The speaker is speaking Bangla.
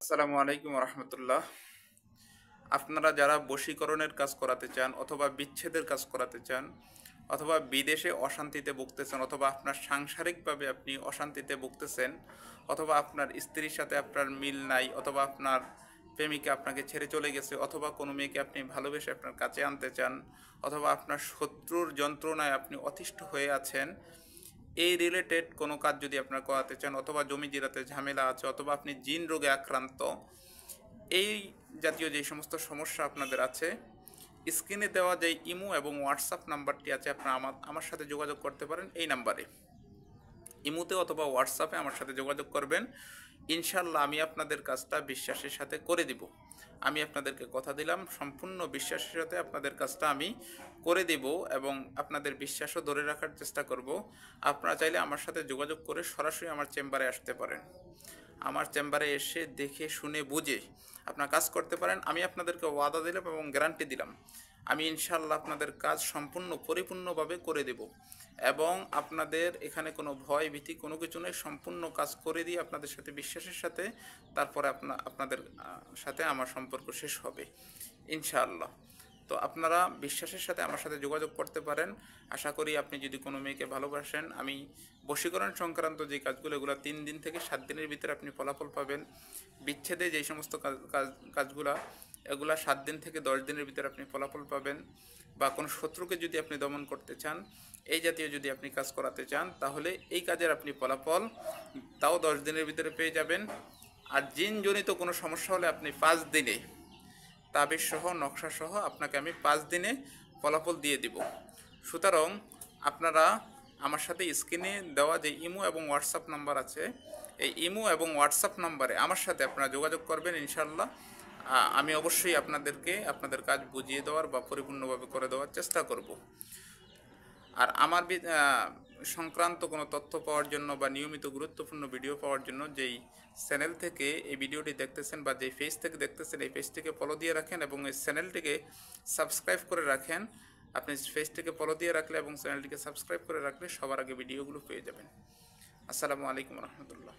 আসসালামু আলাইকুম রহমতুল্লাহ। আপনারা যারা বশীকরণের কাজ করাতে চান অথবা বিচ্ছেদের কাজ করাতে চান অথবা বিদেশে অশান্তিতে ভুগতেছেন অথবা আপনার সাংসারিকভাবে আপনি অশান্তিতে ভুগতেছেন অথবা আপনার স্ত্রীর সাথে আপনার মিল নাই অথবা আপনার প্রেমিকা আপনাকে ছেড়ে চলে গেছে অথবা কোনো মেয়েকে আপনি ভালোবেসে আপনার কাছে আনতে চান অথবা আপনার শত্রুর যন্ত্রণায় আপনি অতিষ্ঠ হয়ে আছেন, এই রিলেটেড কোনো কাজ যদি আপনারা করাতে চান অথবা জমি জিরাতে ঝামেলা আছে অথবা আপনি জিন রোগে আক্রান্ত, এই জাতীয় যে সমস্ত সমস্যা আপনাদের আছে, স্ক্রিনে দেওয়া যে ইমো এবং হোয়াটসঅ্যাপ নাম্বারটি আছে আপনারা আমার সাথে যোগাযোগ করতে পারেন। এই নাম্বারে ইমোতে অথবা হোয়াটসঅ্যাপে আমার সাথে যোগাযোগ করবেন। ইনশাল্লাহ আমি আপনাদের কাজটা বিশ্বাসের সাথে করে দিব। আমি আপনাদেরকে কথা দিলাম সম্পূর্ণ বিশ্বাসের সাথে আপনাদের কাজটা আমি করে দেব এবং আপনাদের বিশ্বাসও ধরে রাখার চেষ্টা করব। আপনারা চাইলে আমার সাথে যোগাযোগ করে সরাসরি আমার চেম্বারে আসতে পারেন। আমার চেম্বারে এসে দেখে শুনে বুঝে আপনার কাজ করতে পারেন। আমি আপনাদেরকে ওয়াদা দিলাম এবং গ্যারান্টি দিলাম আমি ইনশাল্লাহ আপনাদের কাজ সম্পূর্ণ পরিপূর্ণভাবে করে দেব এবং আপনাদের এখানে কোনো ভয় ভীতি কোনো কিছু নেই। সম্পূর্ণ কাজ করে দিয়ে আপনাদের সাথে বিশ্বাসের সাথে তারপরে আপনাদের সাথে আমার সম্পর্ক শেষ হবে ইনশাআল্লাহ। তো আপনারা বিশ্বাসের সাথে আমার সাথে যোগাযোগ করতে পারেন। আশা করি আপনি যদি কোনো মেয়েকে ভালোবাসেন, আমি বশীকরণ সংক্রান্ত যে কাজগুলো এগুলো 3 দিন থেকে 7 দিনের ভিতরে আপনি ফলাফল পাবেন। বিচ্ছেদে যেই সমস্ত কাজগুলা এগুলা 7 দিন থেকে 10 দিনের ভিতরে আপনি ফলাফল পাবেন। বা কোনো শত্রুকে যদি আপনি দমন করতে চান, এই জাতীয় যদি আপনি কাজ করাতে চান, তাহলে এই কাজের আপনি ফলাফল তাও 10 দিনের ভিতরে পেয়ে যাবেন। আর জিনজনিত কোনো সমস্যা হলে আপনি 5 দিনে তাবিজ সহ নকশা সহ আপনাকে আমি 5 দিনে ফলাফল দিয়ে দিব। সুতরাং আপনারা আমার সাথে স্ক্রিনে দেওয়া যে ইমো এবং হোয়াটসঅ্যাপ নাম্বার আছে, এই ইমো এবং হোয়াটসঅ্যাপ নাম্বারে আমার সাথে আপনারা যোগাযোগ করবেন ইনশাল্লাহ। আমি অবশ্যই আপনাদেরকে আপনাদের কাজ বুঝিয়ে দেওয়ার বা পরিপূর্ণভাবে করে দেওয়ার চেষ্টা করব। আর আমার সংক্রান্ত কোনো তথ্য পাওয়ার জন্য বা নিয়মিত গুরুত্বপূর্ণ ভিডিও পাওয়ার জন্য যেই চ্যানেল থেকে এই ভিডিওটি দেখতেছেন বা যেই পেজ থেকে দেখতেছেন, এই পেজটিকে ফলো দিয়ে রাখেন এবং এই চ্যানেলটিকে সাবস্ক্রাইব করে রাখেন। আপনি পেজটিকে ফলো দিয়ে রাখলে এবং চ্যানেলটিকে সাবস্ক্রাইব করে রাখলে সবার আগে ভিডিওগুলো পেয়ে যাবেন। আসসালামু আলাইকুম রহমতুল্লাহ।